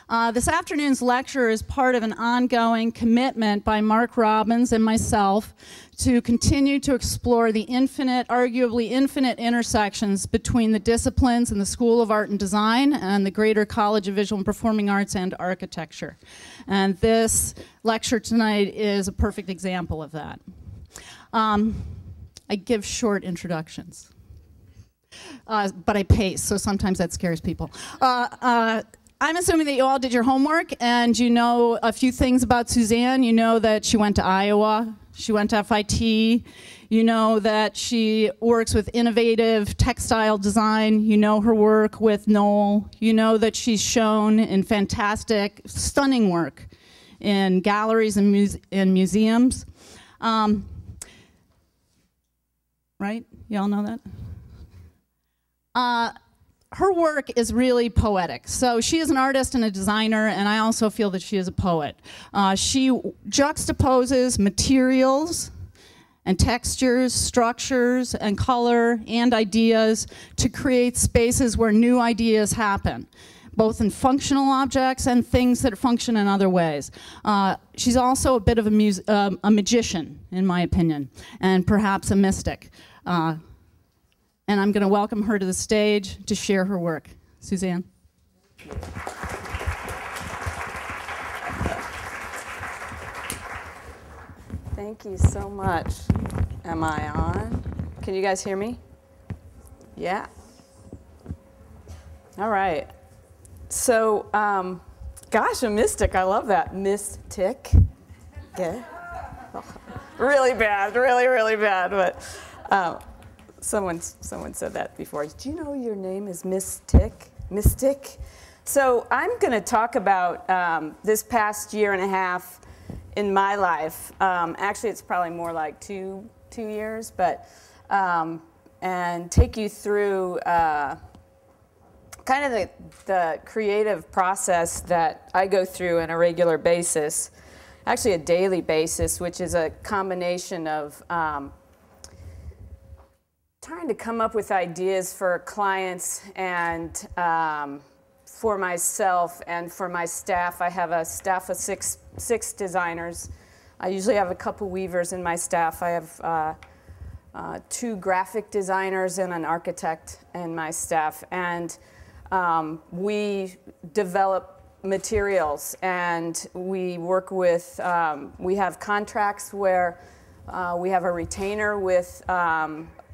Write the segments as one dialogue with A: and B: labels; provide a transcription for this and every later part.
A: This afternoon's lecture is part of an ongoing commitment by Mark Robbins and myself to continue to explore the infinite, arguably infinite intersections between the disciplines in the School of Art and Design and the greater College of Visual and Performing Arts and Architecture. And this lecture tonight is a perfect example of that. I give short introductions, but I pace, so sometimes that scares people. I'm assuming that you all did your homework and you know a few things about Suzanne. You know that she went to Iowa, she went to FIT, you know that she works with innovative textile design, you know her work with Knoll, you know that she's shown in fantastic, stunning work in galleries and museums. Right? You all know that? Her work is really poetic. So she is an artist and a designer, and I also feel that she is a poet. She juxtaposes materials and textures, structures and color and ideas to create spaces where new ideas happen, both in functional objects and things that function in other ways. She's also a bit of a magician, in my opinion, and perhaps a mystic. And I'm going to welcome her to the stage to share her work. Suzanne.
B: Thank you so much. Am I on? Can you guys hear me? Yeah? All right. So, gosh, a mystic. I love that. Mystic. Yeah. Oh, really bad. Really, really bad. But someone said that before. Do you know your name is Mystic? Mystic? So I'm going to talk about this past year and a half in my life. Actually, it's probably more like two years, but and take you through kind of the creative process that I go through on a regular basis, actually a daily basis, which is a combination of trying to come up with ideas for clients and for myself and for my staff. I have a staff of six designers. I usually have a couple weavers in my staff. I have 2 graphic designers and an architect in my staff. And we develop materials and we work with, we have contracts where we have a retainer with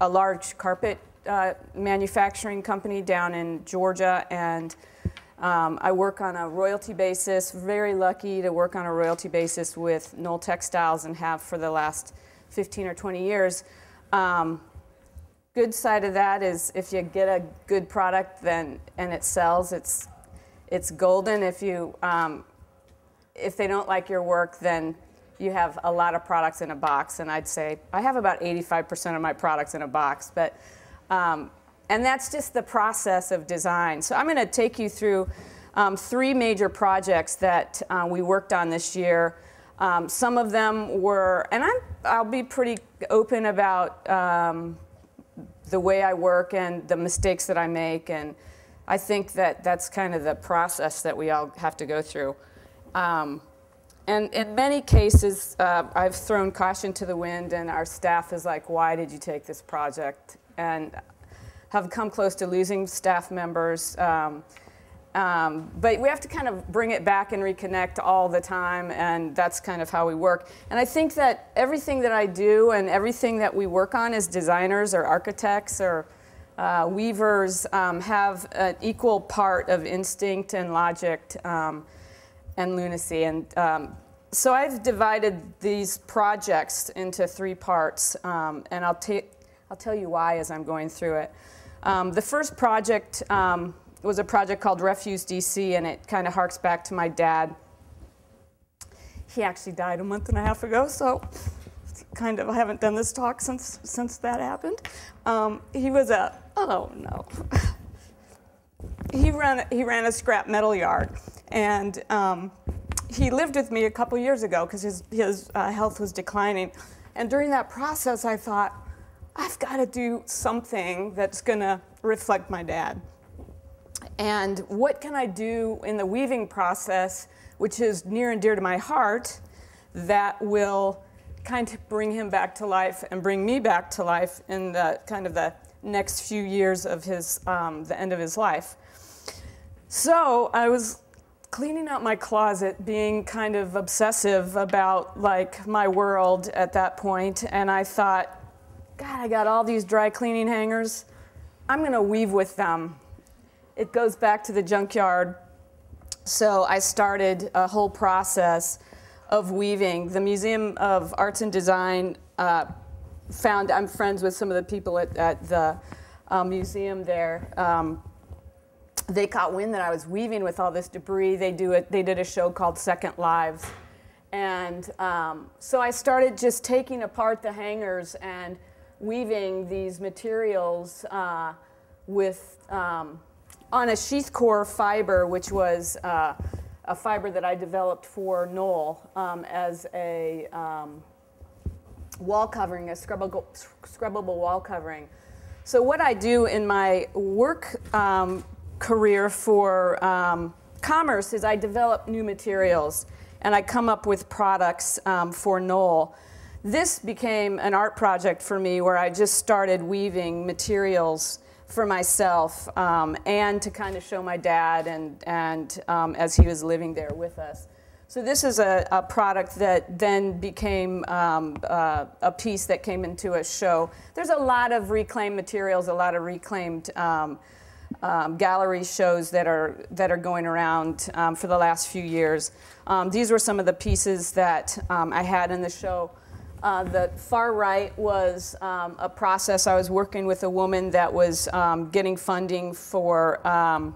B: a large carpet manufacturing company down in Georgia, and I work on a royalty basis, very lucky to work on a royalty basis with Knoll Textiles and have for the last 15 or 20 years. Good side of that is if you get a good product then and it sells, it's golden. If they don't like your work, then you have a lot of products in a box, and I'd say I have about 85% of my products in a box, but and that's just the process of design. So I'm going to take you through 3 major projects that we worked on this year. Some of them were, and I'll be pretty open about the way I work and the mistakes that I make, and I think that that's kind of the process that we all have to go through. And in many cases, I've thrown caution to the wind, and our staff is like, why did you take this project? And have come close to losing staff members. But we have to kind of bring it back and reconnect all the time, and that's kind of how we work. And I think that everything that I do and everything that we work on as designers or architects or weavers have an equal part of instinct and logic and lunacy. And so I've divided these projects into 3 parts, and I'll tell you why as I'm going through it. The first project was a project called Refuse DC, and it kind of harks back to my dad. He actually died a month and a half ago, so kind of I haven't done this talk since that happened. He was a, oh no. He ran a scrap metal yard, and he lived with me a couple years ago because his health was declining. And during that process, I thought, I've got to do something that's going to reflect my dad. And what can I do in the weaving process, which is near and dear to my heart, that will kind of bring him back to life and bring me back to life in the kind of the next few years of his, the end of his life. So I was cleaning out my closet, being kind of obsessive about like my world at that point, and I thought, God, I got all these dry cleaning hangers. I'm going to weave with them. It goes back to the junkyard. So I started a whole process of weaving. The Museum of Arts and Design found, I'm friends with some of the people at the museum there. They caught wind that I was weaving with all this debris. They did a show called Second Lives. And so I started just taking apart the hangers and weaving these materials with, on a sheath core fiber, which was a fiber that I developed for Knoll as a wall covering, a scrubbable wall covering. So what I do in my work career for commerce is I develop new materials and I come up with products for Knoll. This became an art project for me where I just started weaving materials for myself and to kind of show my dad and as he was living there with us. So this is a product that then became a piece that came into a show. There's a lot of reclaimed materials, a lot of reclaimed gallery shows that are going around for the last few years. These were some of the pieces that I had in the show. The far right was a process. I was working with a woman that was getting funding for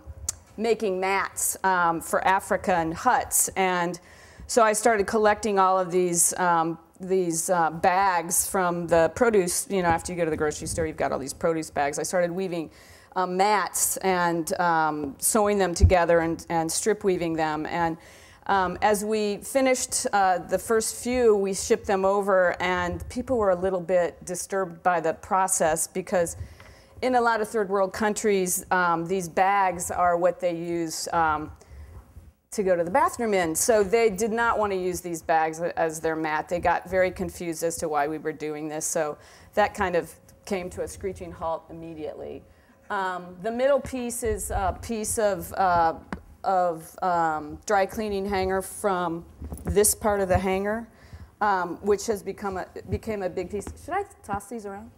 B: making mats for Africa and huts. And so I started collecting all of these bags from the produce. You know, after you go to the grocery store, you've got all these produce bags. I started weaving mats and sewing them together and strip weaving them. And as we finished the first few, we shipped them over, and people were a little bit disturbed by the process because in a lot of third world countries, these bags are what they use to go to the bathroom in. So they did not want to use these bags as their mat. They got very confused as to why we were doing this. So that kind of came to a screeching halt immediately. The middle piece is a piece of dry cleaning hanger from this part of the hanger, which has became a big piece. Should I toss these around?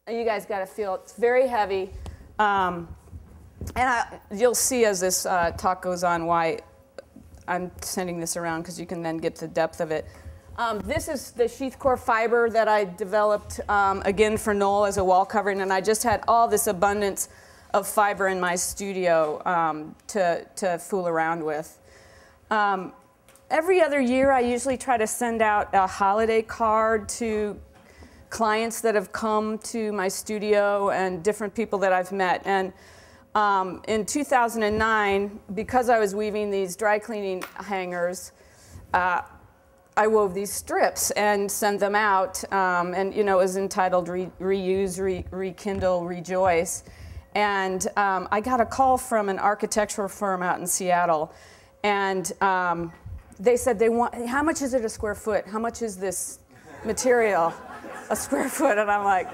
B: You guys got to feel it's very heavy, and you'll see as this talk goes on why I'm sending this around, because you can then get to the depth of it. This is the sheath core fiber that I developed again for Knoll as a wall covering, and I just had all this abundance of fiber in my studio to fool around with. Every other year, I usually try to send out a holiday card to clients that have come to my studio and different people that I've met. And in 2009, because I was weaving these dry cleaning hangers, I wove these strips and sent them out. And you know, it was entitled Reuse, Rekindle, Rejoice. And I got a call from an architectural firm out in Seattle, and they said they want, how much is it a square foot? How much is this material a square foot? And I'm like,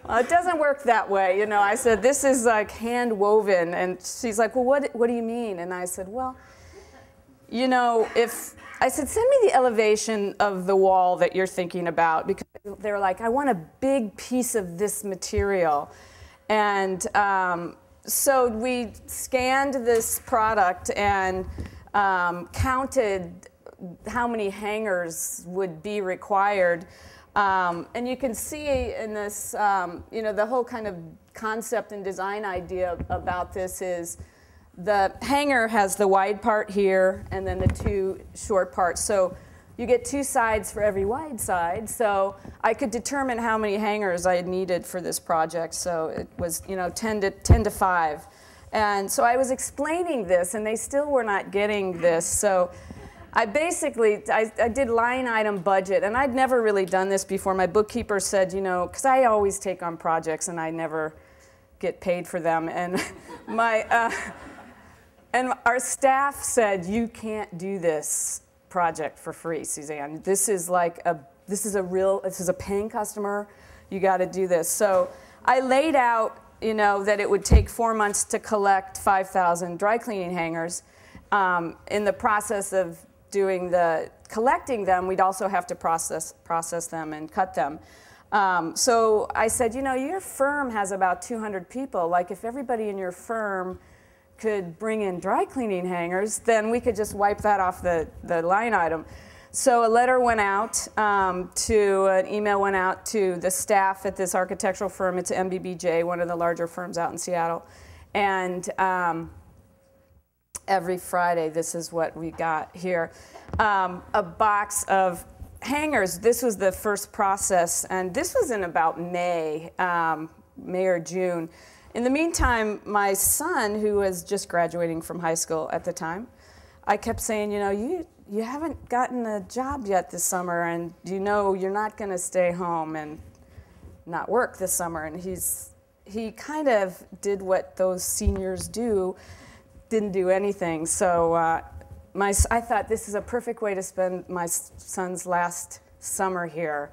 B: well, it doesn't work that way. You know, I said, this is like hand woven. And she's like, well, what do you mean? And I said, well, you know, I said, send me the elevation of the wall that you're thinking about, because they were like, I want a big piece of this material. And so we scanned this product and counted how many hangers would be required. And you can see in this, you know, the whole kind of concept and design idea about this is the hanger has the wide part here and then the two short parts. So you get two sides for every wide side. So I could determine how many hangers I had needed for this project. So it was, you know, 10 to 5. And so I was explaining this, and they still were not getting this. So I basically, I did line item budget, and I'd never really done this before. My bookkeeper said, you know, because I always take on projects, and I never get paid for them. And and our staff said, "You can't do this project for free, Suzanne. This is a paying customer. You got to do this." So I laid out, that it would take 4 months to collect 5,000 dry cleaning hangers. In the process of collecting them, we'd also have to process them and cut them. So I said, your firm has about 200 people. Like, if everybody in your firm could bring in dry cleaning hangers, then we could just wipe that off the line item. So a letter went out, an email went out to the staff at this architectural firm. It's MBBJ, one of the larger firms out in Seattle. And every Friday, this is what we got here. A box of hangers. This was the first process, and this was in about May or June. In the meantime, my son, who was just graduating from high school at the time, I kept saying, you haven't gotten a job yet this summer, and you're not going to stay home and not work this summer. And he kind of did what those seniors do, didn't do anything. So I thought, this is a perfect way to spend my son's last summer here.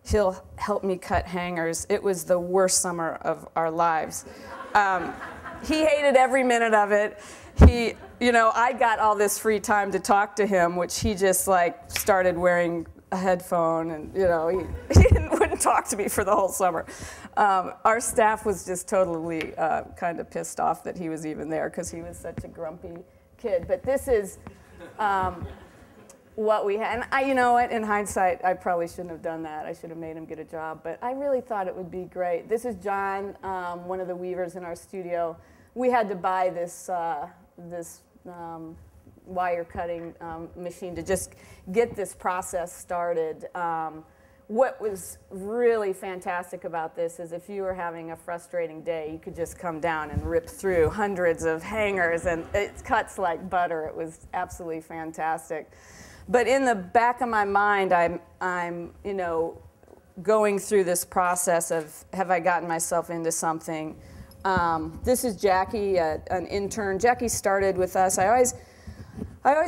B: He'll help me cut hangers. It was the worst summer of our lives. He hated every minute of it. I got all this free time to talk to him, which he just started wearing a headphone, and he wouldn't talk to me for the whole summer. Our staff was just totally kind of pissed off that he was even there, because he was such a grumpy kid. But this is what we had. And you know what? In hindsight, I probably shouldn't have done that. I should have made him get a job. But I really thought it would be great. This is John, one of the weavers in our studio. We had to buy this wire cutting machine to just get this process started. What was really fantastic about this is, if you were having a frustrating day, you could just come down and rip through hundreds of hangers, and it cuts like butter. It was absolutely fantastic. But in the back of my mind, I'm going through this process of, have I gotten myself into something? This is Jackie, an intern. Jackie started with us. I always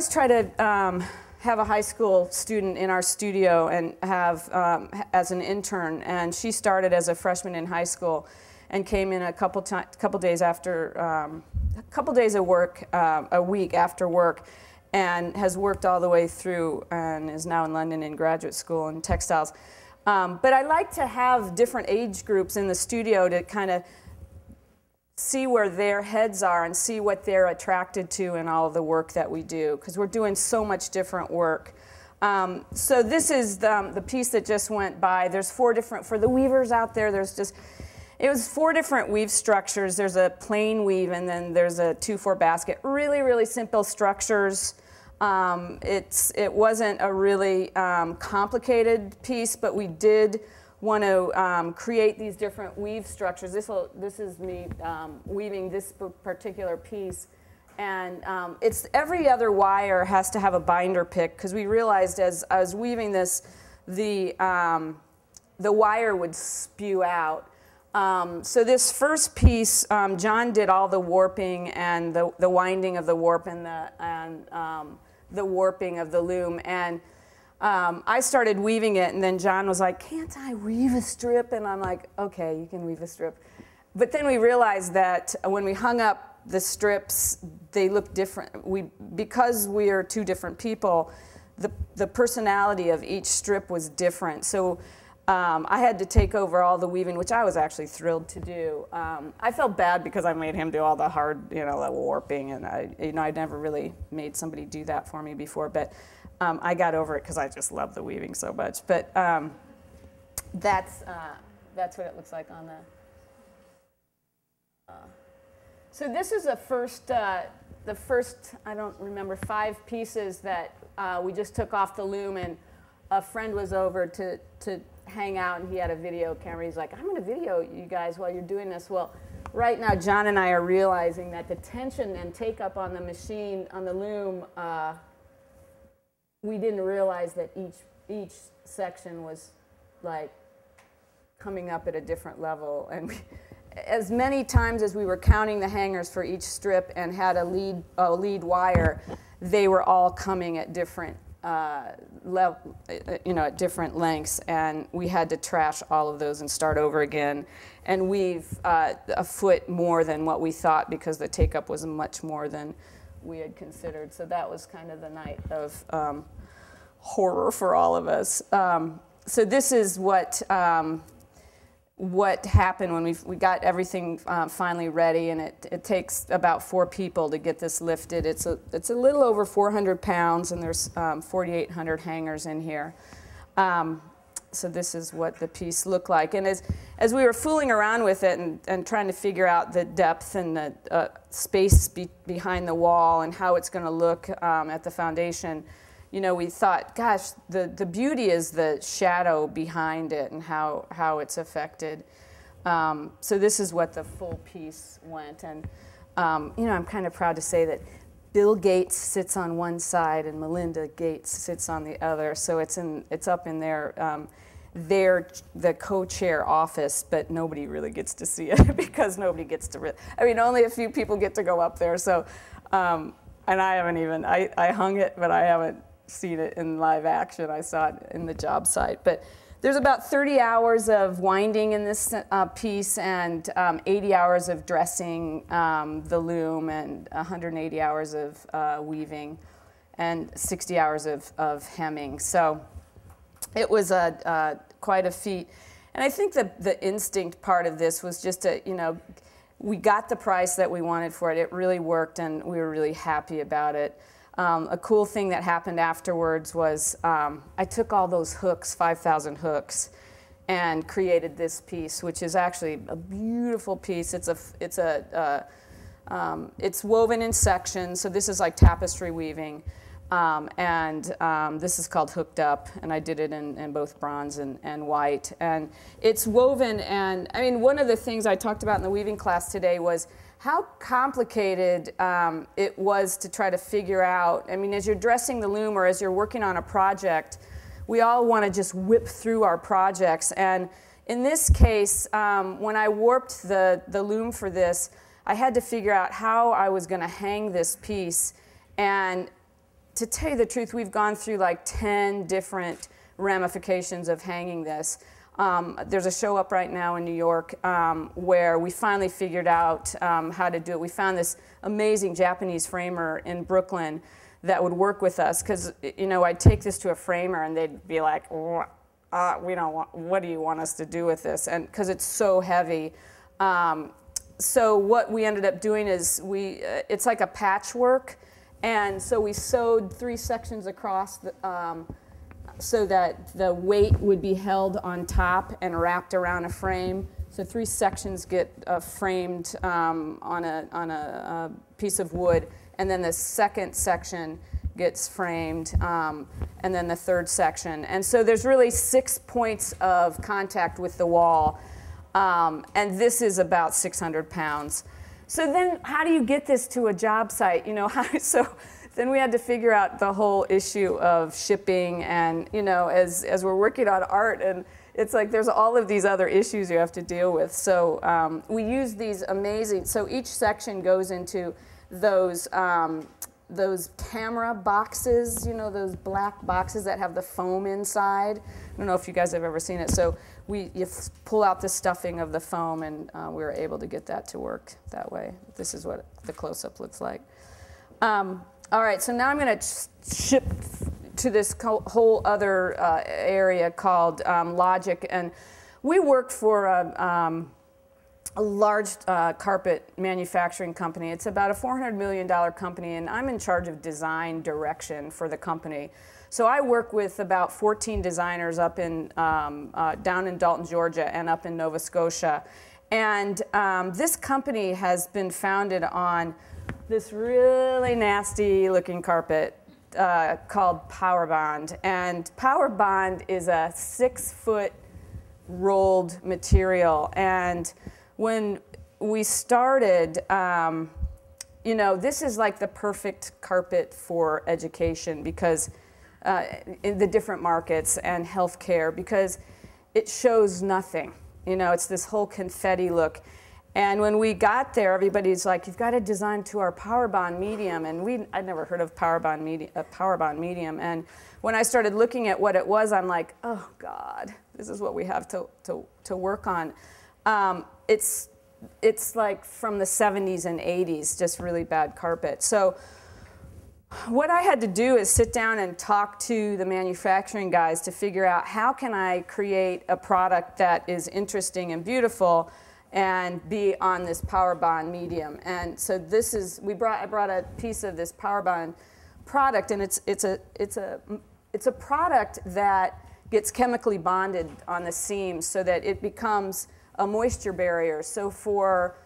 B: try to have a high school student in our studio and have as an intern. And she started as a freshman in high school and came in a couple days a week after work, and has worked all the way through and is now in London in graduate school in textiles. But I like to have different age groups in the studio to kind of see where their heads are and see what they're attracted to in all of the work that we do, because we're doing so much different work. So this is the piece that just went by. There's 4 different, for the weavers out there, it was 4 different weave structures. There's a plain weave, and then there's a 2-4 basket. Really, really simple structures. It wasn't a really complicated piece, but we did want to create these different weave structures. This is me weaving this particular piece, and it's every other wire has to have a binder pick, because we realized as I was weaving this, the wire would spew out. So this first piece, John did all the warping and the winding of the warp and the warping of the loom, and I started weaving it, and then John was like, "Can't I weave a strip?" And I'm like, "Okay, you can weave a strip." But then we realized that when we hung up the strips, they look different. Because we are 2 different people, the personality of each strip was different. So I had to take over all the weaving, which I was actually thrilled to do. I felt bad because I made him do all the hard, the warping, and I'd never really made somebody do that for me before. But I got over it because I just love the weaving so much. But that's what it looks like on the. So this is the first I don't remember 5 pieces that we just took off the loom, and a friend was over to hang out, and he had a video camera. He's like, "I'm going to video you guys while you're doing this." Well, right now John and I are realizing that the tension and take up on the machine, on the loom, we didn't realize that each section was like coming up at a different level, as many times as we were counting the hangers for each strip and had a lead wire, they were all coming at different at different lengths, and we had to trash all of those and start over again, and weave a foot more than what we thought because the take-up was much more than we had considered. So that was kind of the night of horror for all of us. So this is what happened when we got everything finally ready, and it takes about 4 people to get this lifted. It's a little over 400 pounds, and there's 4,800 hangers in here. So this is what the piece looked like. And as we were fooling around with it and trying to figure out the depth and the space behind the wall and how it's going to look at the foundation, we thought, gosh, the beauty is the shadow behind it and how it's affected. So this is what the full piece went. And, I'm kind of proud to say that Bill Gates sits on one side and Melinda Gates sits on the other. So it's up in the co-chair office, but nobody really gets to see it because nobody gets to, only a few people get to go up there. So, and I haven't even, I hung it, but I haven't seen it in live action. I saw it in the job site. But there's about 30 hours of winding in this piece, and 80 hours of dressing the loom, and 180 hours of weaving, and 60 hours of hemming. So it was quite a feat. And I think the instinct part of this was just we got the price that we wanted for it. It really worked, and we were really happy about it. A cool thing that happened afterwards was I took all those hooks, 5,000 hooks, and created this piece, which is actually a beautiful piece. It's woven in sections, so this is like tapestry weaving, and this is called Hooked Up, and I did it in both bronze and white. And it's woven, and one of the things I talked about in the weaving class today was how complicated it was to try to figure out. As you're dressing the loom or as you're working on a project, we all want to just whip through our projects. And in this case, when I warped the loom for this, I had to figure out how I was going to hang this piece. And to tell you the truth, we've gone through like 10 different ramifications of hanging this. There's a show up right now in New York where we finally figured out how to do it. We found this amazing Japanese framer in Brooklyn that would work with us, because I'd take this to a framer and they'd be like, we don't want, what do you want us to do with this? And because it's so heavy. So what we ended up doing is it's like a patchwork, and so we sewed 3 sections across so that the weight would be held on top and wrapped around a frame. So 3 sections get framed on a piece of wood, and then the second section gets framed, and then the third section. And so there's really 6 points of contact with the wall, and this is about 600 pounds. So then how do you get this to a job site? So then we had to figure out the whole issue of shipping, and as we're working on art, and it's like there's all of these other issues you have to deal with. So we use these amazing, so each section goes into those camera boxes, those black boxes that have the foam inside. I don't know if you guys have ever seen it. So you pull out the stuffing of the foam, and we were able to get that to work that way. This is what the close-up looks like. All right, so now I'm going to ship to this whole other area called Logic, and we work for a large carpet manufacturing company. It's about a $400 million company, and I'm in charge of design direction for the company. So I work with about 14 designers up in down in Dalton, Georgia, and up in Nova Scotia. And this company has been founded on this really nasty looking carpet called Power Bond. And Power Bond is a 6-foot rolled material. And when we started, this is like the perfect carpet for education, because in the different markets, and healthcare, because it shows nothing. It's this whole confetti look. And when we got there, everybody's like, you've got to design to our power bond medium. And I'd never heard of power bond medium. And when I started looking at what it was, I'm like, oh God, this is what we have to work on. It's like from the 70s and 80s, just really bad carpet. So what I had to do is sit down and talk to the manufacturing guys to figure out how can I create a product that is interesting and beautiful and be on this power bond medium. And so this is, I brought a piece of this power bond product, and it's a product that gets chemically bonded on the seams so that it becomes a moisture barrier. So for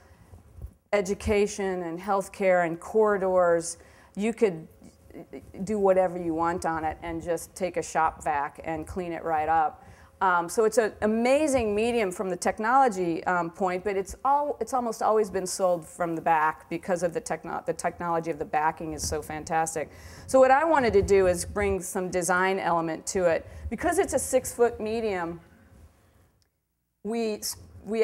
B: education and healthcare and corridors, you could do whatever you want on it and just take a shop vac and clean it right up. So it's an amazing medium from the technology point, but it's almost always been sold from the back because of the technology of the backing is so fantastic. So what I wanted to do is bring some design element to it. Because it's a 6-foot medium, we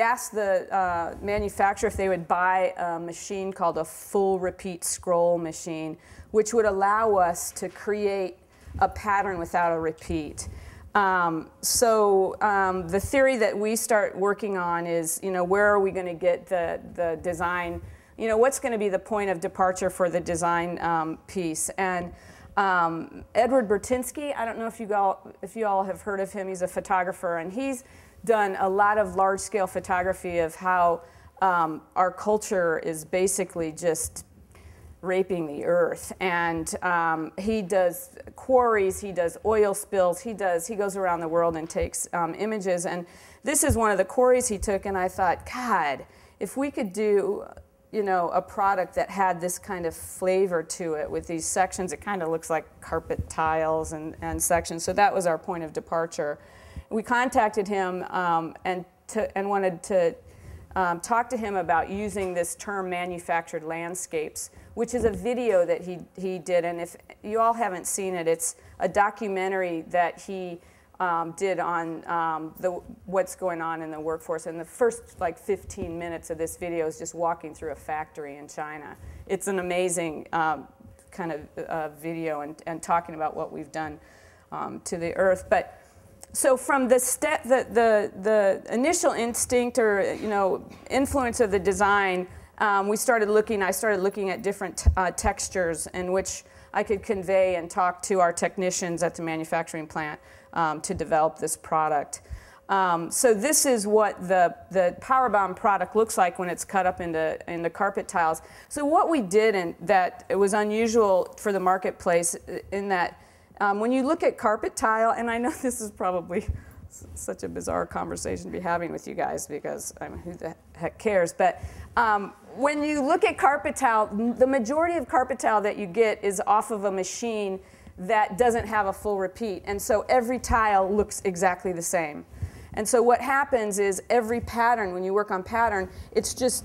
B: asked the manufacturer if they would buy a machine called a full repeat scroll machine, which would allow us to create a pattern without a repeat. The theory that we start working on is, where are we going to get the design, what's going to be the point of departure for the design piece. And Edward Burtynsky, I don't know if you all have heard of him, he's a photographer, and he's done a lot of large-scale photography of how our culture is basically just raping the earth. And he does quarries, he does oil spills, he goes around the world and takes images. And this is one of the quarries he took, and I thought, God, if we could do a product that had this kind of flavor to it with these sections, it kind of looks like carpet tiles and sections. So that was our point of departure. We contacted him and wanted to talk to him about using this term manufactured landscapes, which is a video that he did. And if you all haven't seen it, it's a documentary that he did on what's going on in the workforce. And the first 15 minutes of this video is just walking through a factory in China. It's an amazing kind of video and talking about what we've done to the earth. But so from the initial instinct or influence of the design, I started looking at different textures in which I could convey and talk to our technicians at the manufacturing plant to develop this product. So this is what the power bond product looks like when it's cut up into carpet tiles. So what we did, and that it was unusual for the marketplace, in that when you look at carpet tile, and I know this is probably such a bizarre conversation to be having with you guys because who the heck cares, but when you look at carpet tile, the majority of carpet tile that you get is off of a machine that doesn't have a full repeat, and so every tile looks exactly the same. And so what happens is every pattern, when you work on pattern, it's just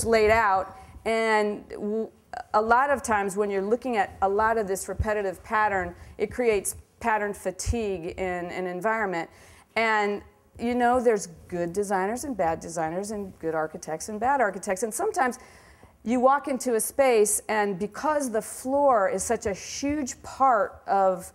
B: laid out, and a lot of times when you're looking at a lot of this repetitive pattern, it creates pattern fatigue in an environment. And there's good designers and bad designers and good architects and bad architects. And sometimes you walk into a space, and because the floor is such a huge part of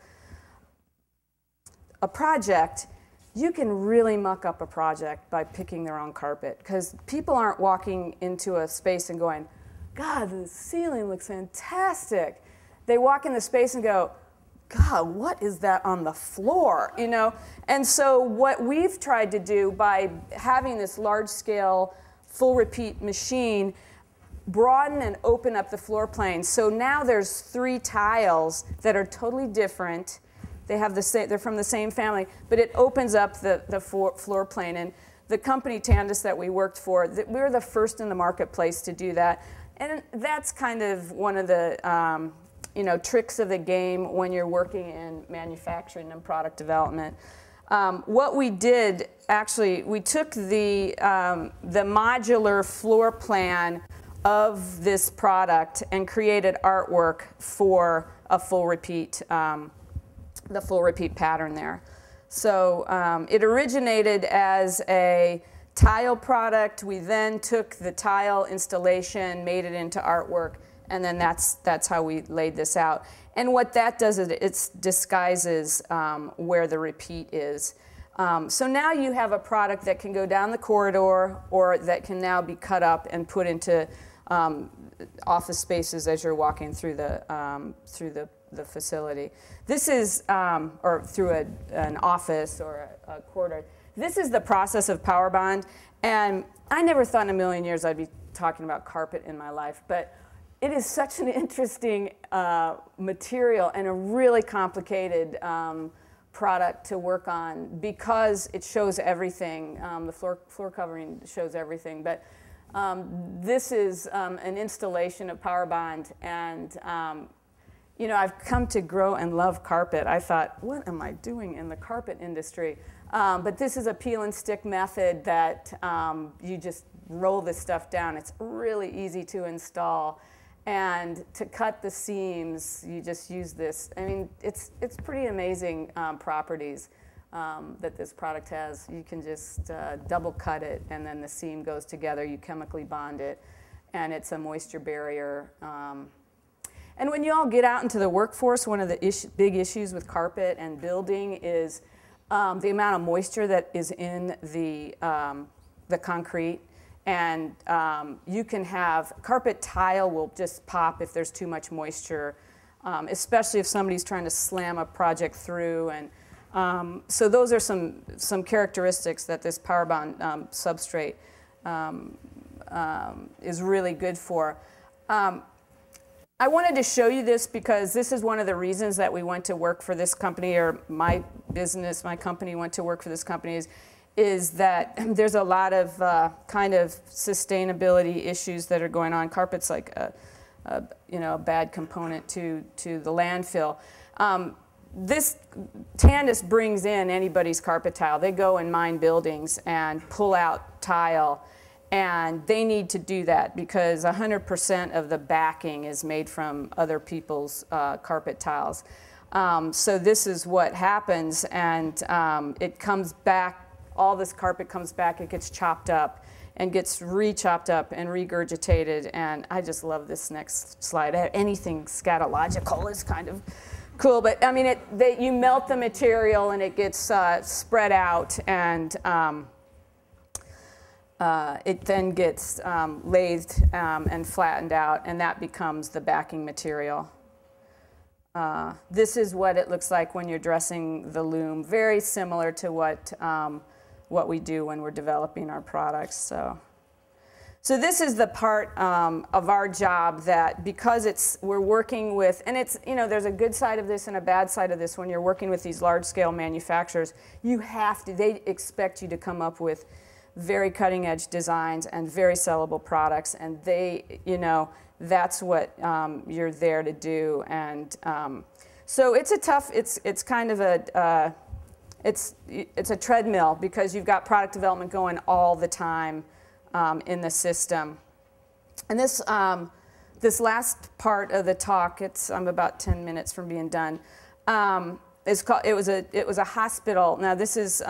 B: a project, you can really muck up a project by picking the wrong carpet, because people aren't walking into a space and going, God, the ceiling looks fantastic. They walk in the space and go, God, what is that on the floor? And so what we've tried to do by having this large-scale full repeat machine, broaden and open up the floor plane. So now there's 3 tiles that are totally different. They're from the same family, but it opens up the floor plane. And the company Tandis that we worked for, we were the first in the marketplace to do that. And that's kind of one of the tricks of the game when you're working in manufacturing and product development. What we did, actually, we took the modular floor plan of this product and created artwork for a full repeat, the full repeat pattern there. So it originated as a tile product. We then took the tile installation, made it into artwork, and then that's how we laid this out. And what that does is it disguises where the repeat is. So now you have a product that can go down the corridor, or that can now be cut up and put into office spaces as you're walking through the facility. This is, or through an office or a corridor. This is the process of power bond, and I never thought in a million years I'd be talking about carpet in my life, but it is such an interesting material and a really complicated product to work on because it shows everything. The floor covering shows everything, but this is an installation of power bond, and you know, I've come to grow and love carpet. I thought, what am I doing in the carpet industry? But this is a peel and stick method that you just roll this stuff down. It's really easy to install. And to cut the seams, you just use this. I mean, it's pretty amazing properties that this product has. You can just double cut it, and then the seam goes together. You chemically bond it, and it's a moisture barrier. And when you all get out into the workforce, one of the big issues with carpet and building is the amount of moisture that is in the concrete. And you can have carpet tile will just pop if there's too much moisture, especially if somebody's trying to slam a project through. And so those are some characteristics that this power bond substrate is really good for. I wanted to show you this because this is one of the reasons that we went to work for this company, or my company went to work for this company, is that there's a lot of kind of sustainability issues that are going on. Carpet's like a bad component to the landfill. This Tandis brings in anybody's carpet tile. They go and mine buildings and pull out tile, and they need to do that because 100% of the backing is made from other people's carpet tiles. So this is what happens, and it comes back. All this carpet comes back, it gets chopped up and gets re-chopped up and regurgitated, and I just love this next slide. Anything scatological is kind of cool, but I mean, you melt the material and it gets spread out, and it then gets lathed and flattened out, and that becomes the backing material. This is what it looks like when you're dressing the loom, very similar to what we do when we're developing our products. So this is the part of our job that, because we're working with, and it's, you know, there's a good side of this and a bad side of this. When you're working with these large-scale manufacturers, they expect you to come up with very cutting-edge designs and very sellable products, and that's what you're there to do. And so it's it's kind of a it's a treadmill because you've got product development going all the time in the system. And this last part of the talk, I'm about 10 minutes from being done. It was a hospital. Now this is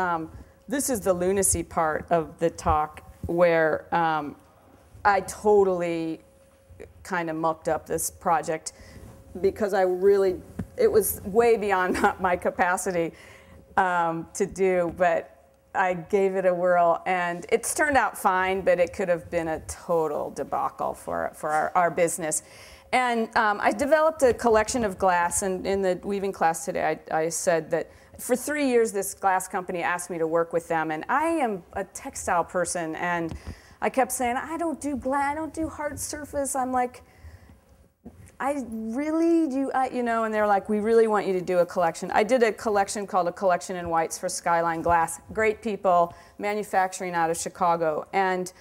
B: the lunacy part of the talk, where I totally kind of mucked up this project because it was way beyond my capacity to do, but I gave it a whirl, and it's turned out fine, but it could have been a total debacle for our business. And I developed a collection of glass, and in the weaving class today, I said that for 3 years, this glass company asked me to work with them, and I am a textile person, and I kept saying, I don't do glass, I don't do hard surface. I'm like, I really do, and they're like, we really want you to do a collection. I did a collection called A Collection in Whites for Skyline Glass. Great people, manufacturing out of Chicago. And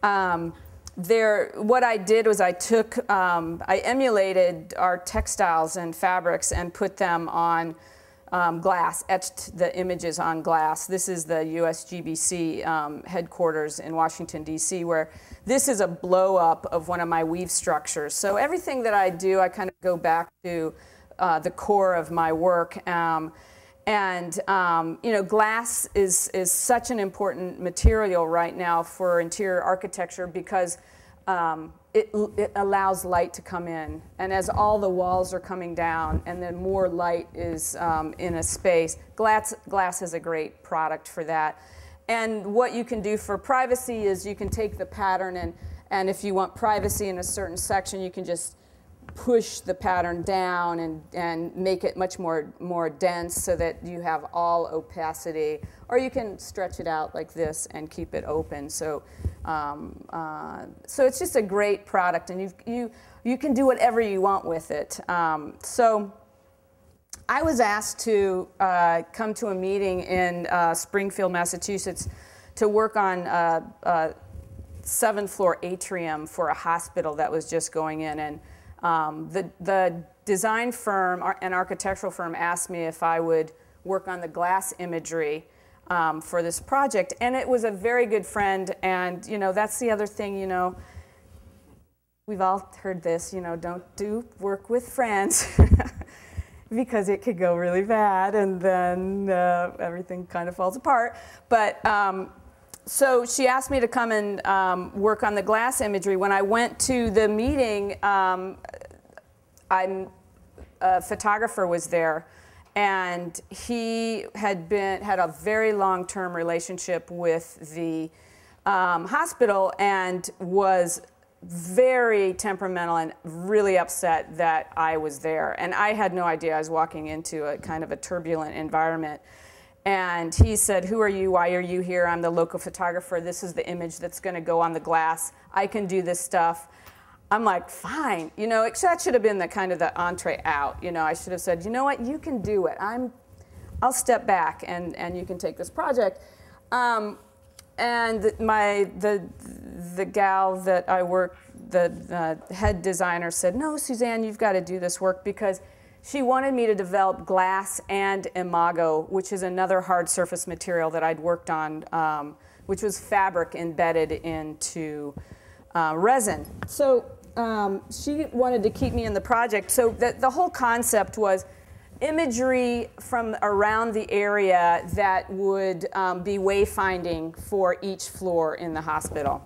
B: what I did was I emulated our textiles and fabrics and put them on glass, etched the images on glass. This is the USGBC headquarters in Washington, D.C., where this is a blow-up of one of my weave structures. So everything that I do, I kind of go back to the core of my work. And you know, glass is such an important material right now for interior architecture because it allows light to come in. And as all the walls are coming down and then more light is in a space, glass is a great product for that. And what you can do for privacy is you can take the pattern and if you want privacy in a certain section, you can just push the pattern down and make it much more dense so that you have all opacity. Or you can stretch it out like this and keep it open. So, so it's just a great product, and you can do whatever you want with it. So I was asked to come to a meeting in Springfield, Massachusetts, to work on a 7th floor atrium for a hospital that was just going in. And the design firm, an architectural firm, asked me if I would work on the glass imagery for this project. And it was a very good friend. And, you know, that's the other thing, you know, we've all heard this, you know, don't do work with friends because it could go really bad and then everything kind of falls apart. But so she asked me to come and work on the glass imagery. When I went to the meeting, a photographer was there, and he had a very long-term relationship with the hospital and was very temperamental and really upset that I was there. And I had no idea. I was walking into a kind of a turbulent environment. And he said, "Who are you? Why are you here? I'm the local photographer. This is the image that's going to go on the glass. I can do this stuff." I'm like, fine. You know, that should have been the kind of the entree out. You know, I should have said, you know what, you can do it. I'll step back and you can take this project. And the gal that I work, the head designer said, "No, Suzanne, you've got to do this work," because she wanted me to develop glass and imago, which is another hard surface material that I'd worked on, which was fabric embedded into resin. So she wanted to keep me in the project. So the whole concept was imagery from around the area that would be wayfinding for each floor in the hospital.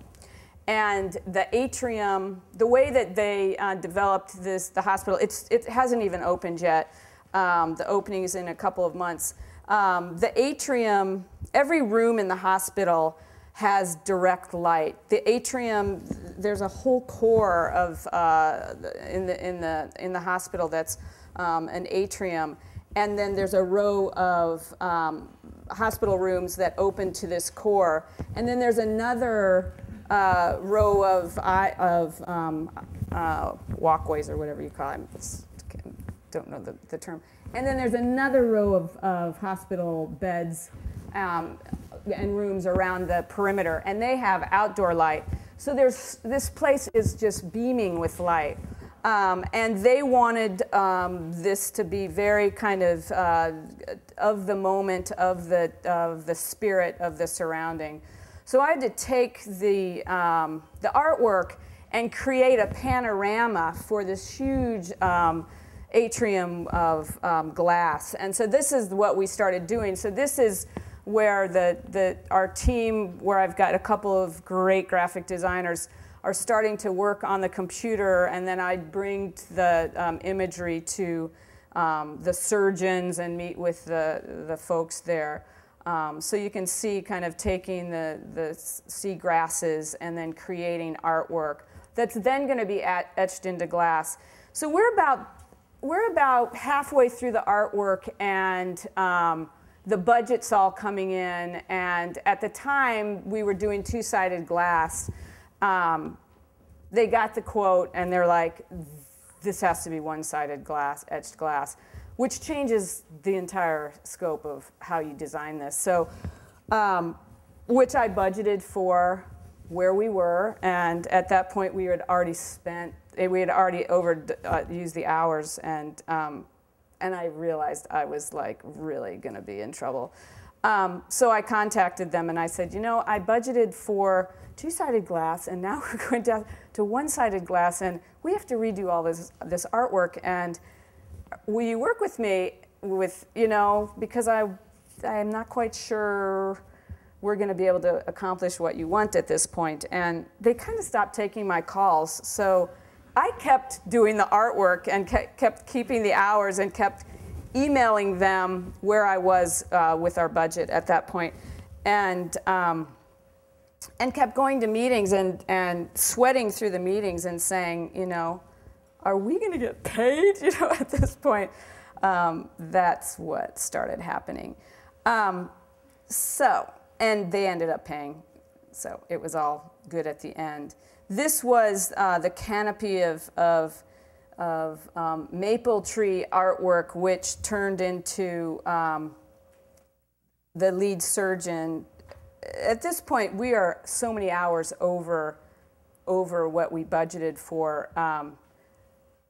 B: And the atrium, the way that they developed the hospital, it hasn't even opened yet. The opening is in a couple of months. The atrium, every room in the hospital has direct light. The atrium, there's a whole core of in the hospital that's an atrium, and then there's a row of hospital rooms that open to this core, and then there's another row of walkways or whatever you call them. Don't know the term. And then there's another row of hospital beds and rooms around the perimeter, and they have outdoor light. So this place is just beaming with light. And they wanted this to be very kind of the moment, of the spirit of the surrounding. So I had to take the artwork and create a panorama for this huge atrium of glass. And so this is what we started doing. So this is where our team, where I've got a couple of great graphic designers, are starting to work on the computer, and then I bring the imagery to the surgeons and meet with the folks there. So you can see kind of taking the sea grasses and then creating artwork that's then going to be etched into glass. So we're about halfway through the artwork, and the budget's all coming in. And at the time, we were doing two-sided glass. They got the quote, and they're like, "This has to be one-sided glass, etched glass," which changes the entire scope of how you design this. So, which I budgeted for where we were, and at that point we had already used the hours, and I realized I was like really going to be in trouble. So I contacted them and I said, you know, I budgeted for two-sided glass, and now we're going down to one-sided glass, and we have to redo all this artwork, and will you work with me? with, you know, because I'm not quite sure we're going to be able to accomplish what you want at this point. And they kind of stopped taking my calls. So I kept doing the artwork and kept keeping the hours and kept emailing them where I was with our budget at that point. And kept going to meetings and sweating through the meetings and saying, you know, are we going to get paid? You know, at this point, that's what started happening. And they ended up paying, so it was all good at the end. This was the canopy of maple tree artwork, which turned into the lead surgeon. At this point, we are so many hours over what we budgeted for.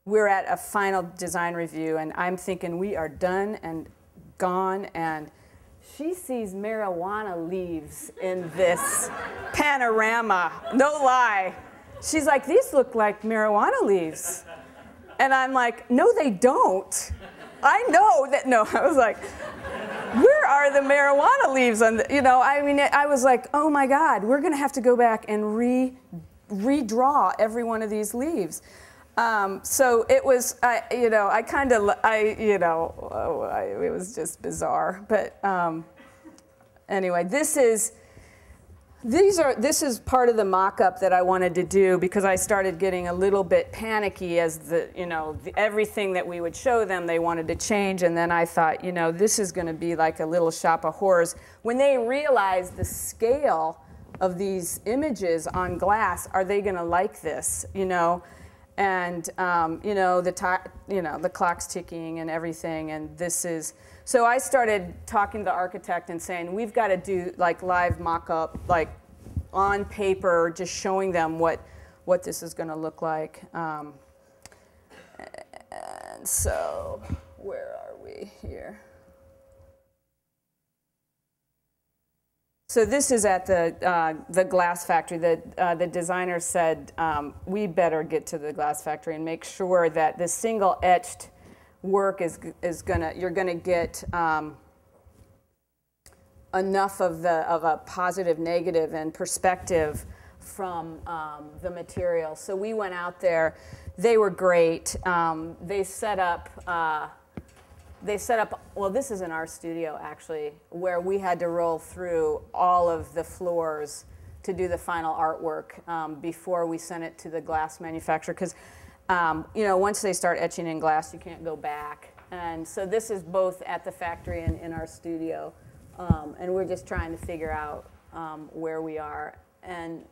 B: We're at a final design review, and I'm thinking we are done and gone, and she sees marijuana leaves in this panorama. No lie. She's like, these look like marijuana leaves. And I'm like, no, they don't. I know that, no, I was like, where are the marijuana leaves? On the, you know, I mean, I was like, oh my God, we're gonna have to go back and redraw every one of these leaves. So it was, it was just bizarre. But anyway, this is part of the mock-up that I wanted to do, because I started getting a little bit panicky as everything that we would show them, they wanted to change. And then I thought, you know, this is going to be like a little shop of horrors. When they realize the scale of these images on glass, are they going to like this, you know? And the clock's ticking and everything, and this is, so I started talking to the architect and saying, we've got to do like live mock-up, like on paper, just showing them what this is going to look like. And so, where are we here? So this is at the glass factory. The designer said, we better get to the glass factory and make sure that the single etched work you're gonna get enough of a positive, negative, and perspective from the material. So we went out there. They were great. They set up, well, this is in our studio, actually, where we had to roll through all of the floors to do the final artwork before we sent it to the glass manufacturer. Because, once they start etching in glass, you can't go back. And so this is both at the factory and in our studio. And we're just trying to figure out where we are. And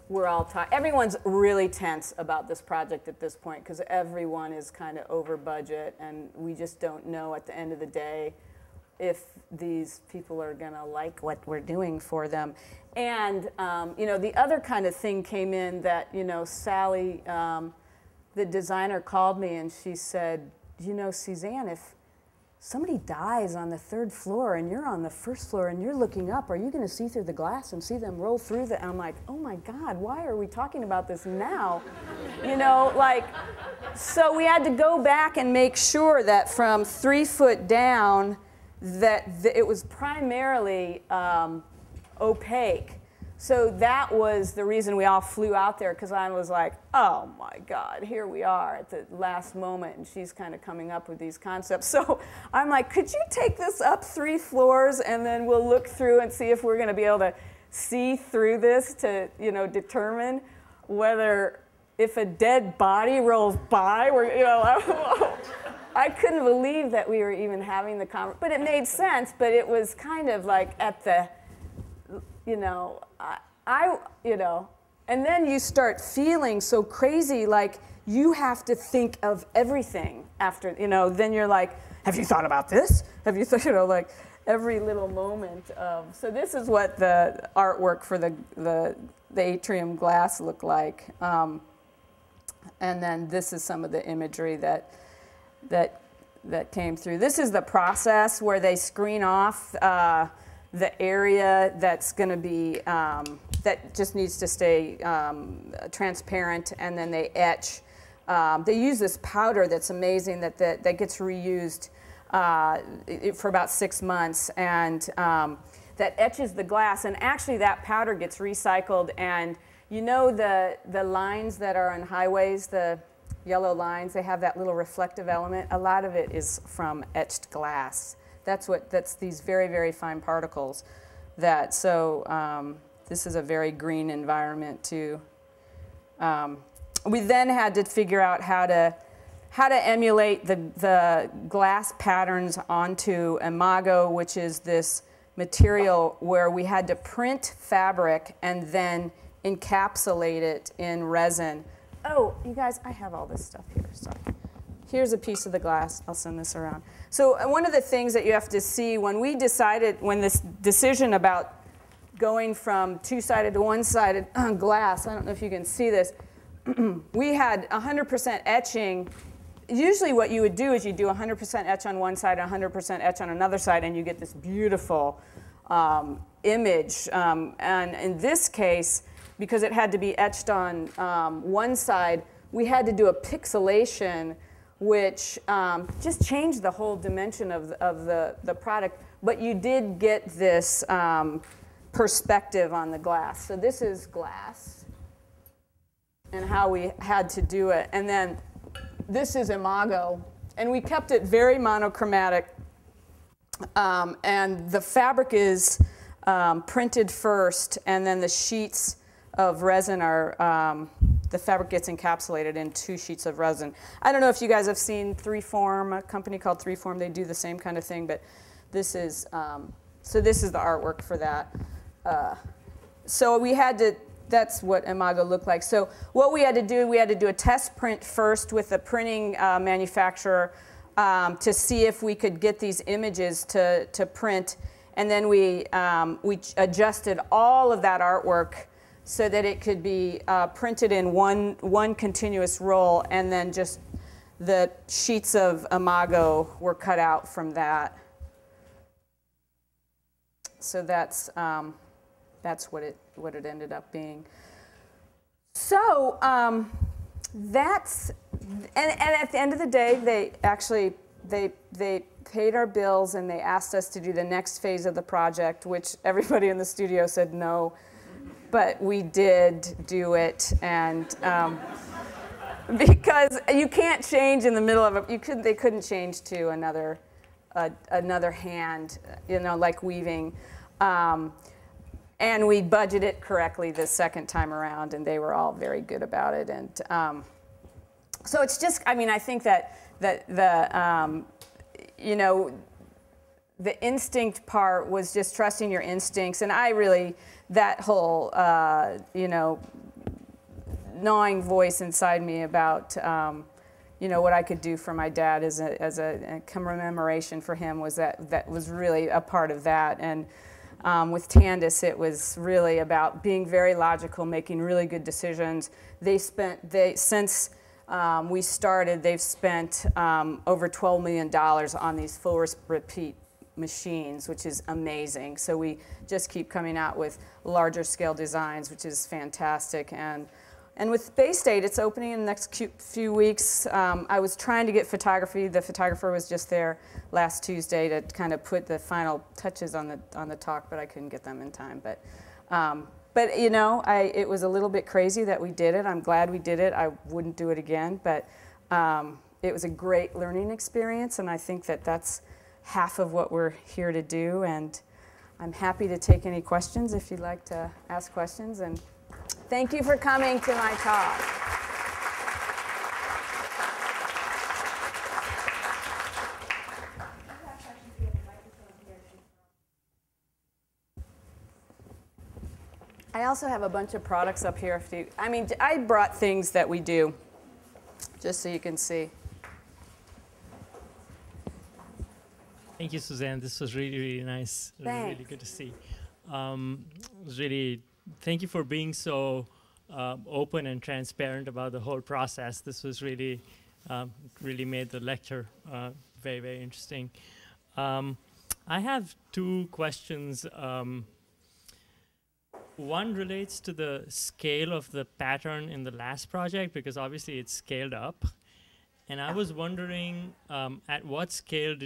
B: we're all everyone's really tense about this project at this point, because everyone is kind of over budget, and we just don't know at the end of the day if these people are going to like what we're doing for them. And the other kind of thing came in that, Sally, the designer, called me and she said, Suzanne, if somebody dies on the 3rd floor and you're on the 1st floor and you're looking up, are you going to see through the glass and see them roll through the, and I'm like, oh my God, why are we talking about this now? So we had to go back and make sure that from 3 foot down that it was primarily opaque. So that was the reason we all flew out there, because I was like, oh my God, here we are at the last moment, and she's kind of coming up with these concepts. So I'm like, could you take this up 3 floors, and then we'll look through and see if we're going to be able to see through this to, determine whether, if a dead body rolls by, I couldn't believe that we were even having the conversation. But it made sense, but it was kind of like at the, and then you start feeling so crazy, like you have to think of everything after, then you're like, have you thought about this? Have you thought, like every little moment of, so this is what the artwork for the atrium glass looked like. And then this is some of the imagery that came through. This is the process where they screen off the area that's going to be, that just needs to stay transparent, and then they etch they use this powder that's amazing that gets reused for about 6 months, and that etches the glass. And actually, that powder gets recycled. And you know the lines that are on highways, the yellow lines, they have that little reflective element. A lot of it is from etched glass. That's these very, very fine particles. This is a very green environment too. We then had to figure out how to emulate the glass patterns onto Imago, which is this material where we had to print fabric and then encapsulate it in resin. Oh, you guys, I have all this stuff here. Sorry. Here's a piece of the glass. I'll send this around. So one of the things that you have to see when this decision about going from two-sided to one-sided glass, I don't know if you can see this, we had 100% etching. Usually what you would do is you do 100% etch on one side, 100% etch on another side, and you get this beautiful image. And in this case, because it had to be etched on one side, we had to do a pixelation, which just changed the whole dimension of the product. But you did get this perspective on the glass. So this is glass and how we had to do it. And then this is Imago, and we kept it very monochromatic. And the fabric is printed first, and then the sheets of resin are, the fabric gets encapsulated in 2 sheets of resin. I don't know if you guys have seen 3Form, a company called 3Form. They do the same kind of thing, but this is, so this is the artwork for that. So we had to, that's what Imago looked like. So what we had to do a test print first with the printing manufacturer to see if we could get these images to print. And then we adjusted all of that artwork so that it could be printed in one continuous roll, and then just the sheets of Imago were cut out from that. So that's what it ended up being. So that's, and at the end of the day, they paid our bills, and they asked us to do the next phase of the project, which everybody in the studio said no, but we did do it. And because you can't change in the middle of it, they couldn't change to another hand, like weaving. And we budgeted it correctly the second time around, and they were all very good about it. And so it's just, I mean, I think that the instinct part was just trusting your instincts. And I really, that whole, gnawing voice inside me about, what I could do for my dad as a commemoration for him was that was really a part of that. And with Tandis, it was really about being very logical, making really good decisions. Since we started, they've spent over $12 million on these full repeat machines, which is amazing. So we just keep coming out with larger scale designs, which is fantastic. And with Bay State, it's opening in the next few weeks. I was trying to get photography. The photographer was just there last Tuesday to kind of put the final touches on the talk, but I couldn't get them in time. But it was a little bit crazy that we did it. I'm glad we did it. I wouldn't do it again, but it was a great learning experience, and I think that that's half of what we're here to do. And I'm happy to take any questions if you'd like to ask questions. And thank you for coming to my talk. I also have a bunch of products up here. I brought things that we do, just so you can see.
C: Thank you, Suzanne. This was really, really nice.
B: Thanks.
C: Really good to see. Thank you for being so open and transparent about the whole process. This was really, really made the lecture very, very interesting. I have 2 questions. one relates to the scale of the pattern in the last project, because obviously it's scaled up. And I was wondering, at what scale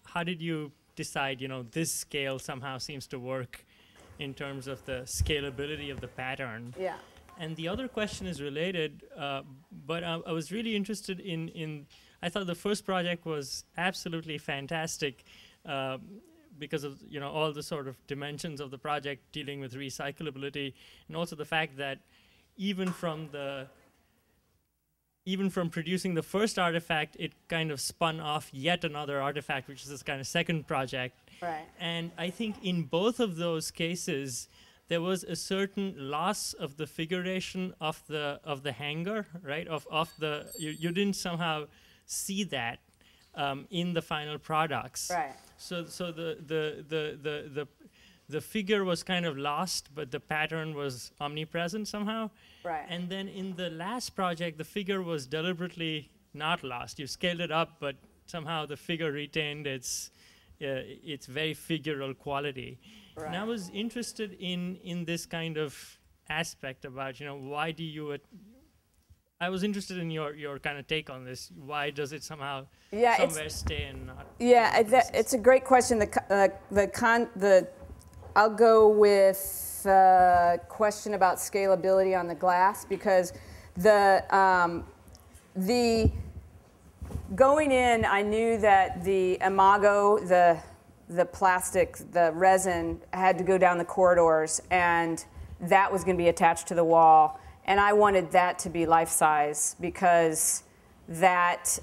C: how did you decide, this scale somehow seems to work in terms of the scalability of the pattern?
B: Yeah.
C: And the other question is related, but I was really interested I thought the first project was absolutely fantastic because of all the sort of dimensions of the project dealing with recyclability, and also the fact that even from producing the first artifact, it kind of spun off yet another artifact, which is this kind of second project.
B: Right.
C: And I think in both of those cases, there was a certain loss of the figuration of the hanger, right? You didn't somehow see that in the final products.
B: Right.
C: So the figure was kind of lost, but the pattern was omnipresent somehow.
B: Right.
C: And then in the last project, the figure was deliberately not lost. You scaled it up, but somehow the figure retained its very figural quality.
B: Right.
C: And I was interested in this kind of aspect about, why do you... I was interested in your kind of take on this. Why does it somehow somewhere stay and not?
B: Yeah, it's a great question. I'll go with the question about scalability on the glass, because the going in, I knew that the imago, the plastic, the resin, had to go down the corridors, and that was going to be attached to the wall. And I wanted that to be life-size, because that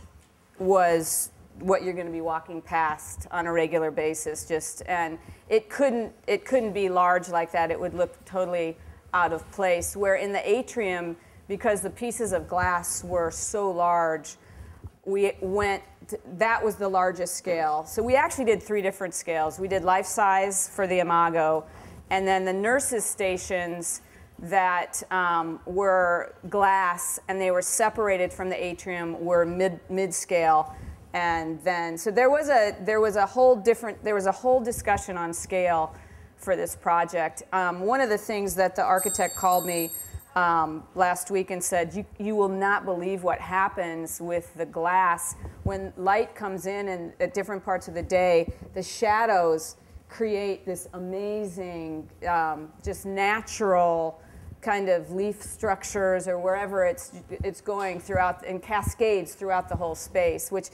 B: was what you're going to be walking past on a regular basis. And it couldn't be large like that. It would look totally out of place. Where in the atrium, because the pieces of glass were so large, that was the largest scale. So we actually did 3 different scales. We did life-size for the imago, and then the nurses' stations that were glass, and they were separated from the atrium, were mid-scale. And then, so there was a whole discussion on scale for this project. One of the things that the architect called me last week and said, you will not believe what happens with the glass when light comes in, and at different parts of the day, the shadows create this amazing, just natural kind of leaf structures, or wherever it's going throughout, in cascades throughout the whole space, which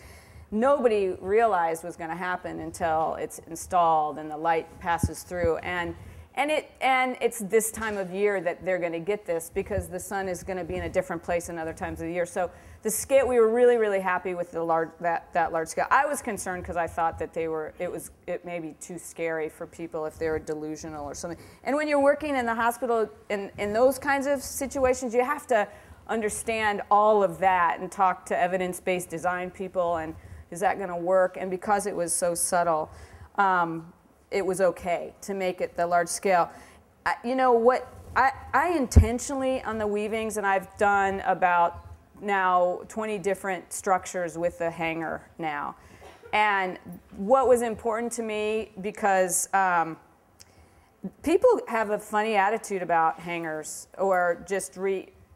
B: nobody realized was going to happen until it's installed and the light passes through. And it's this time of year that they're going to get this, because the sun is going to be in a different place in other times of the year. So the scale, we were really, really happy with that large scale. I was concerned because I thought that it may be too scary for people if they were delusional or something. And when you're working in the hospital in those kinds of situations, you have to understand all of that and talk to evidence-based design people, and is that going to work? And because it was so subtle, it was okay to make it the large scale. I intentionally, on the weavings, and I've done about now 20 different structures with the hanger now. And what was important to me, because people have a funny attitude about hangers, or just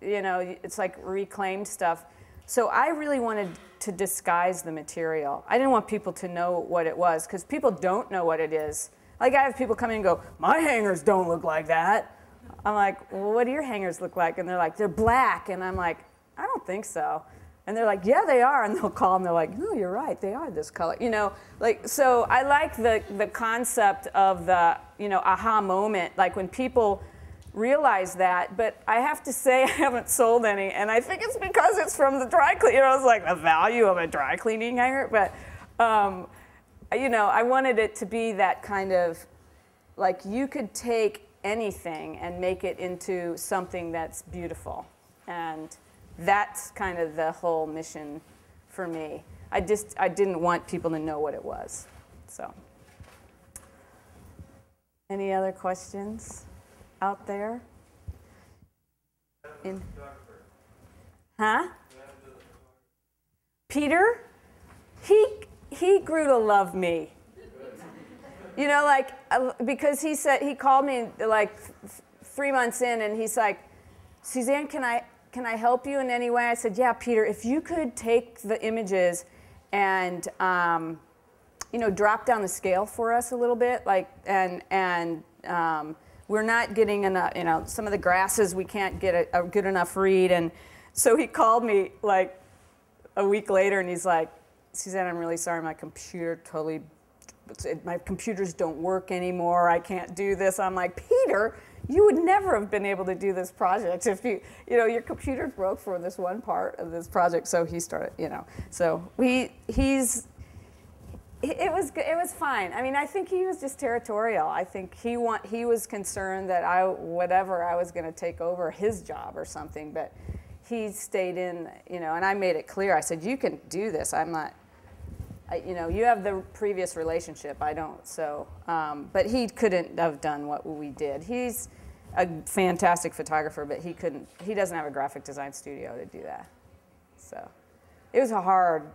B: it's like reclaimed stuff. So I really wanted to disguise the material. I didn't want people to know what it was, because people don't know what it is. Like, I have people come in and go, my hangers don't look like that. I'm like, well, what do your hangers look like? And they're like, they're black. And I'm like, I don't think so. And they're like, yeah, they are. And they'll call them, they're like, no, you're right, they are this color. So I like the concept of the, aha moment, like when people realize that. But I have to say, I haven't sold any, and I think it's because it's from the dry cleaner. It's like the value of a dry cleaning hanger. But I wanted it to be that kind of, like, you could take anything and make it into something that's beautiful. And that's kind of the whole mission for me. I didn't want people to know what it was. So, any other questions out there? Peter? He grew to love me. Because he called me like 3 months in, and he's like, Suzanne, can I help you in any way? I said, yeah, Peter, if you could take the images and drop down the scale for us a little bit, like, and we're not getting enough, some of the grasses we can't get a good enough read. And so he called me like a week later, and he's like, Suzanne, I'm really sorry, my computers don't work anymore. I can't do this. I'm like, Peter, you would never have been able to do this project if your computer broke for this one part of this project. So he started, so it was fine. I mean, I think he was just territorial. I think he was concerned that I was going to take over his job or something, but he stayed in, and I made it clear. I said, you can do this. I'm not, you have the previous relationship. I don't. So, but he couldn't have done what we did. He's a fantastic photographer, but he doesn't have a graphic design studio to do that. So it was a hard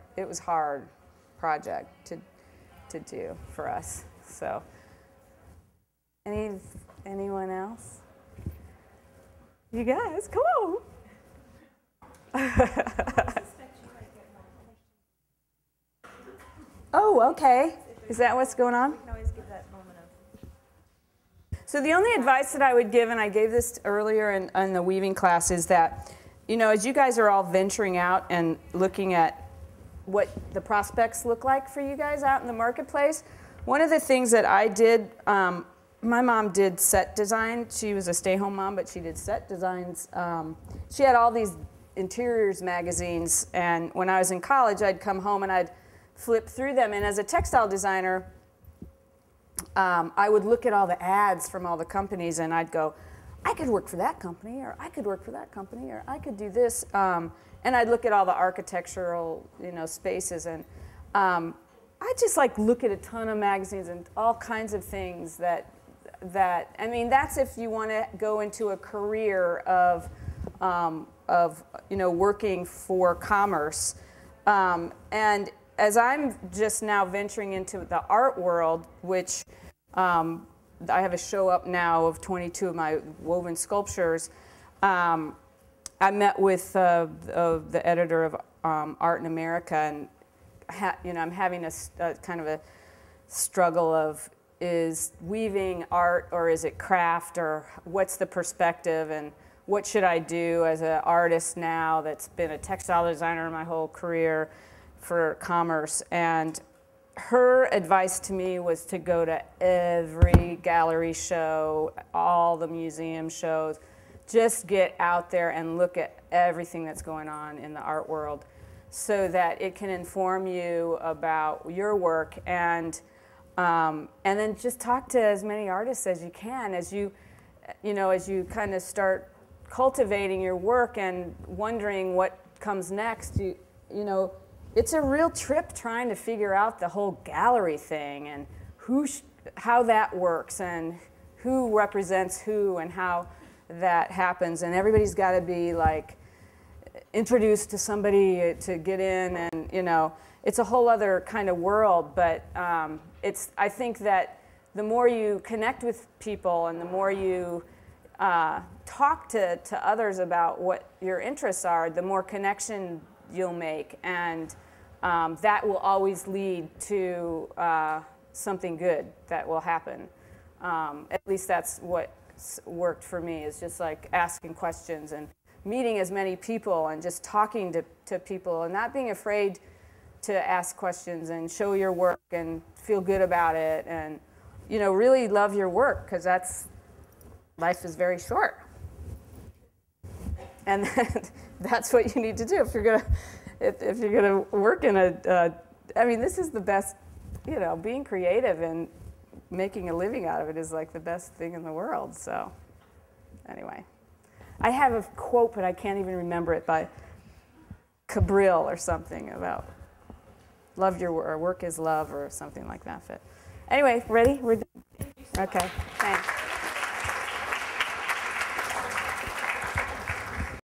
B: project to do for us. So anyone else? You guys, come on. Oh, okay. Is that what's going on?
D: You can always give that moment of...
B: So the only advice that I would give, and I gave this earlier in the weaving class, is that, as you guys are all venturing out and looking at what the prospects look like for you guys out in the marketplace, one of the things that I did, my mom did set design. She was a stay-home mom, but she did set designs. She had all these interiors magazines, and when I was in college, I'd come home and I'd flip through them. And as a textile designer, I would look at all the ads from all the companies, and I'd go, I could work for that company, or I could work for that company, or I could do this. And I'd look at all the architectural, spaces, and I just look at a ton of magazines and all kinds of things that I mean, that's if you want to go into a career of working for commerce. And as I'm just now venturing into the art world, which I have a show up now of 22 of my woven sculptures. I met with the editor of Art in America, and I'm having a kind of a struggle of, is weaving art or is it craft, or what's the perspective, and what should I do as an artist now that's been a textile designer my whole career for commerce. And her advice to me was to go to every gallery show, all the museum shows. Just get out there and look at everything that's going on in the art world so that it can inform you about your work, and then just talk to as many artists as you can as you kind of start cultivating your work and wondering what comes next. It's a real trip trying to figure out the whole gallery thing and how that works and who represents who and how that happens, and everybody's got to be introduced to somebody to get in, and it's a whole other kind of world. But I think that the more you connect with people and the more you talk to others about what your interests are, the more connection you'll make, and that will always lead to something good that will happen. At least that's what worked for me, is just asking questions and meeting as many people and just talking to people and not being afraid to ask questions and show your work and feel good about it, and really love your work, because life is very short, and that's what you need to do if you're gonna work in I mean, this is the best, being creative and making a living out of it is the best thing in the world. So anyway, I have a quote, but I can't even remember it, by Cabrillo or something about love your work, or work is love, or something like that. But anyway, ready? We're done. Okay, thanks.